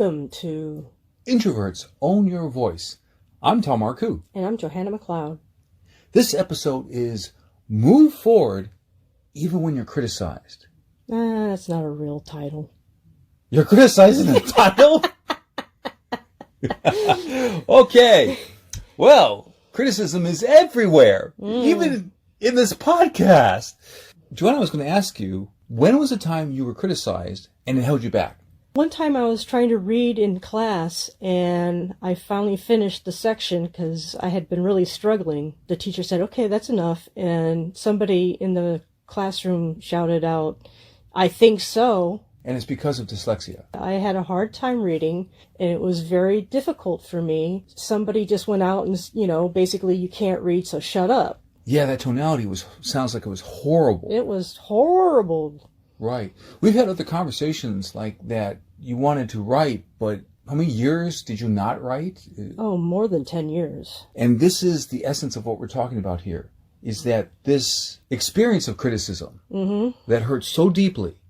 Welcome to Introverts, Own Your Voice. I'm Tom Marcoux. And I'm Johanna McLeod. This episode is Move Forward Even When You're Criticized. That's not a real title. You're criticizing the title? Okay. Well, criticism is everywhere, even in this podcast. Joanna, I was going to ask you, when was the time you were criticized and it held you back? One time I was trying to read in class and I finally finished the section because I had been really struggling. The teacher said, okay, that's enough. And somebody in the classroom shouted out, I think so. And it's because of dyslexia. I had a hard time reading and it was very difficult for me. Somebody just went out and, basically you can't read, so shut up. Yeah, that tonality sounds like it was horrible. It was horrible. Right. We've had other conversations like that. You wanted to write, but how many years did you not write? Oh, more than 10 years. And this is the essence of what we're talking about here, is that this experience of criticism that hurts so deeply,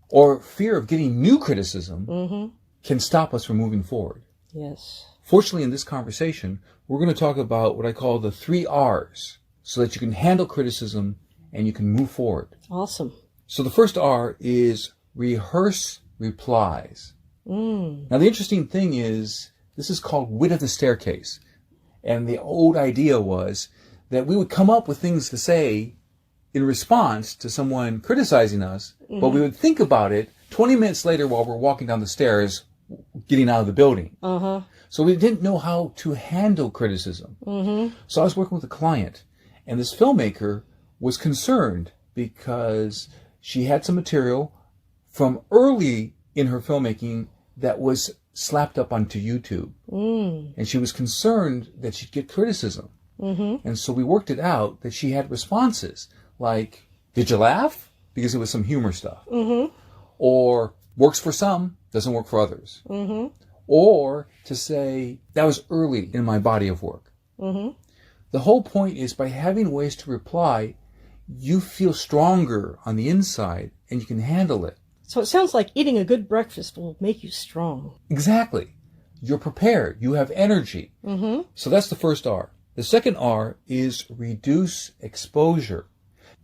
or fear of getting new criticism, can stop us from moving forward. Yes. Fortunately, in this conversation, we're going to talk about what I call the 3 R's, so that you can handle criticism and you can move forward. Awesome. So the first R is rehearse replies. Now the interesting thing is, this is called wit of the staircase. And the old idea was that we would come up with things to say in response to someone criticizing us, but we would think about it 20 minutes later while we're walking down the stairs, getting out of the building. So we didn't know how to handle criticism. So I was working with a client, and this filmmaker was concerned because she had some material from early in her filmmaking that was slapped up onto YouTube. And she was concerned that she'd get criticism. And so we worked it out that she had responses like, did you laugh? Because it was some humor stuff. Or works for some, doesn't work for others. Or to say, that was early in my body of work. The whole point is, by having ways to reply, you feel stronger on the inside and you can handle it. So it sounds like eating a good breakfast will make you strong. Exactly. You're prepared. You have energy. So that's the first R. The second R is reduce exposure.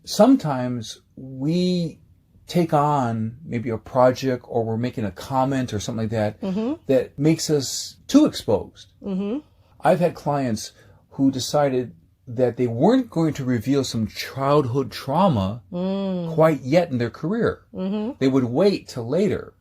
Sometimes we take on maybe a project, or we're making a comment or something like that, that makes us too exposed. I've had clients who decided that they weren't going to reveal some childhood trauma quite yet in their career. They would wait till later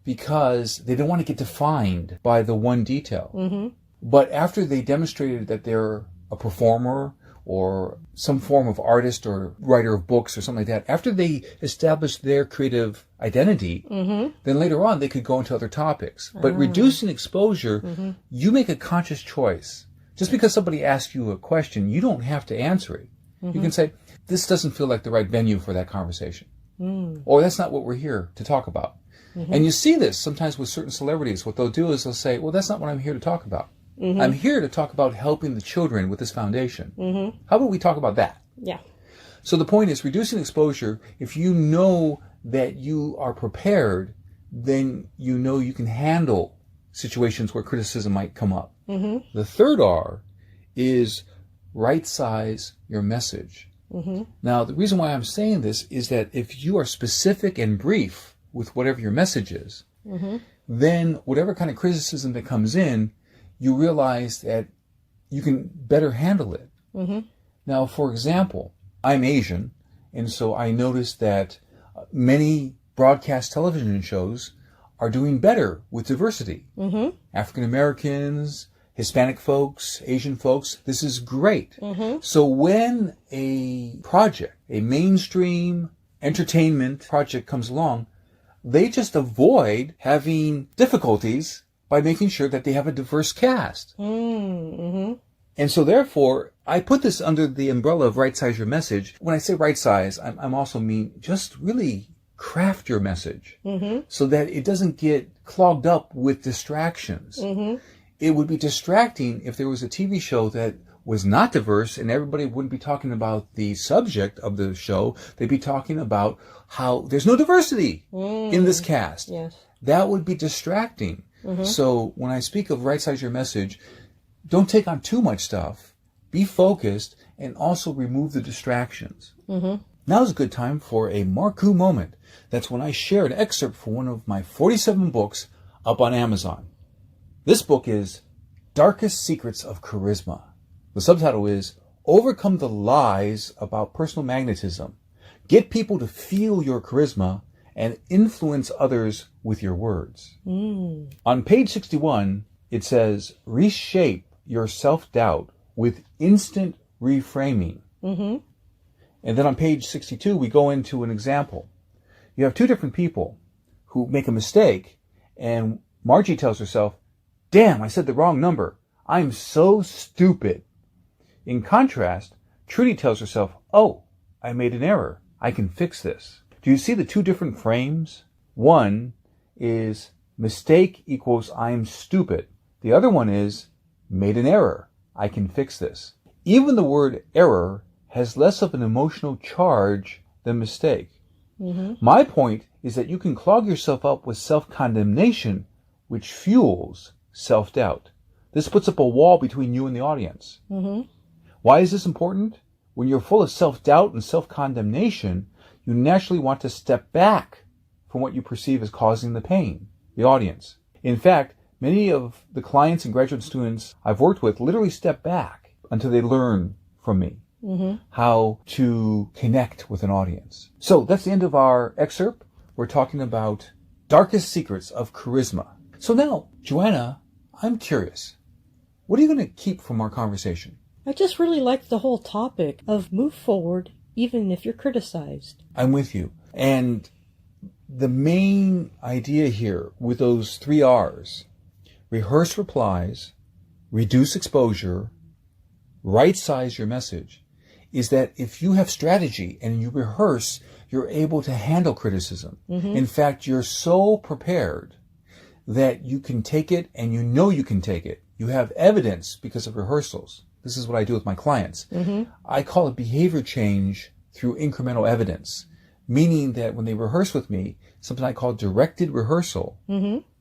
because they didn't want to get defined by the one detail. But after they demonstrated that they're a performer or some form of artist or writer of books or something like that, after they established their creative identity, then later on they could go into other topics. But reducing exposure, you make a conscious choice. Just because somebody asks you a question, you don't have to answer it. You can say, this doesn't feel like the right venue for that conversation. Or that's not what we're here to talk about. And you see this sometimes with certain celebrities. What they'll do is they'll say, well, that's not what I'm here to talk about. I'm here to talk about helping the children with this foundation. How about we talk about that? Yeah. So the point is, reducing exposure, if you know that you are prepared, then you know you can handle situations where criticism might come up. The third R is right-size your message. Now, the reason why I'm saying this is that if you are specific and brief with whatever your message is, then whatever kind of criticism that comes in, you realize that you can better handle it. Now, for example, I'm Asian, and so I noticed that many broadcast television shows are doing better with diversity. African Americans, Hispanic folks, Asian folks, this is great. So when a project, a mainstream entertainment project comes along, they just avoid having difficulties by making sure that they have a diverse cast. And so therefore, I put this under the umbrella of right-size your message. When I say right-size, I'm also mean just really craft your message so that it doesn't get clogged up with distractions. It would be distracting if there was a TV show that was not diverse and everybody wouldn't be talking about the subject of the show. They'd be talking about how there's no diversity in this cast. Yes. that would be distracting. So when I speak of right-size your message, don't take on too much stuff. Be focused and also remove the distractions. Now's a good time for a Marcoux moment. That's when I share an excerpt from one of my 47 books up on Amazon. This book is Darkest Secrets of Charisma. The subtitle is Overcome the Lies About Personal Magnetism. Get people to feel your charisma and influence others with your words. On page 61, it says, reshape your self-doubt with instant reframing. And then on page 62, we go into an example. You have two different people who make a mistake, and Margie tells herself, damn, I said the wrong number. I'm so stupid. In contrast, Trudy tells herself, oh, I made an error. I can fix this. Do you see the two different frames? One is mistake equals I'm stupid. The other one is made an error. I can fix this. Even the word error has less of an emotional charge than mistake. My point is that you can clog yourself up with self-condemnation, which fuels self-doubt. This puts up a wall between you and the audience. Why is this important? When you're full of self-doubt and self-condemnation, you naturally want to step back from what you perceive as causing the pain, the audience. In fact, many of the clients and graduate students I've worked with literally step back until they learn from me how to connect with an audience. So that's the end of our excerpt. We're talking about Darkest Secrets of Charisma. So now, Johanna, I'm curious. What are you going to keep from our conversation? I just really like the whole topic of move forward even if you're criticized. I'm with you. And the main idea here with those 3 R's, rehearse replies, reduce exposure, right-size your message, is that if you have strategy and you rehearse, you're able to handle criticism. In fact, you're so prepared that you can take it and you know you can take it. You have evidence because of rehearsals. This is what I do with my clients. I call it behavior change through incremental evidence, meaning that when they rehearse with me, something I call directed rehearsal,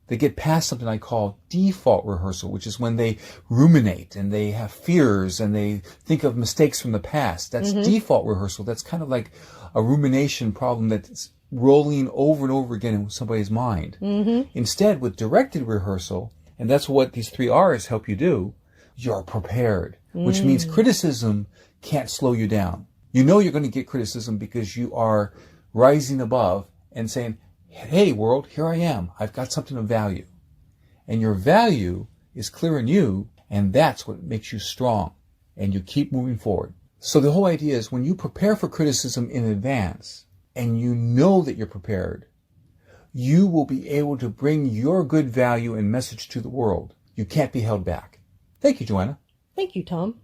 they get past something I call default rehearsal, which is when they ruminate and they have fears and they think of mistakes from the past. That's default rehearsal. That's kind of like a rumination problem that's rolling over and over again in somebody's mind. Instead, with directed rehearsal, and that's what these 3 R's help you do, you're prepared, which means criticism can't slow you down. You know you're going to get criticism because you are rising above and saying, hey, world, here I am. I've got something of value. And your value is clear in you, and that's what makes you strong. And you keep moving forward. So the whole idea is when you prepare for criticism in advance, and you know that you're prepared, you will be able to bring your good value and message to the world. You can't be held back. Thank you, Johanna. Thank you, Tom.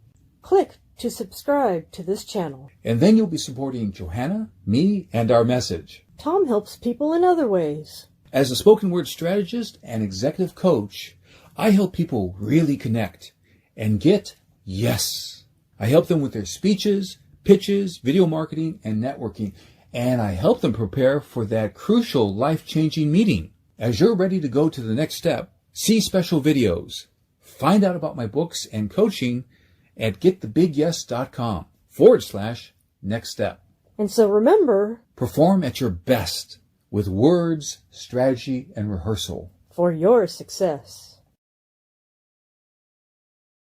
Click to subscribe to this channel. And then you'll be supporting Johanna, me, and our message. Tom helps people in other ways. As a spoken word strategist and executive coach, I help people really connect and get yes. I help them with their speeches, pitches, video marketing, and networking. And I help them prepare for that crucial life-changing meeting. As you're ready to go to the next step, see special videos. Find out about my books and coaching at getthebigyes.com/next step. And so remember, perform at your best with words, strategy, and rehearsal for your success.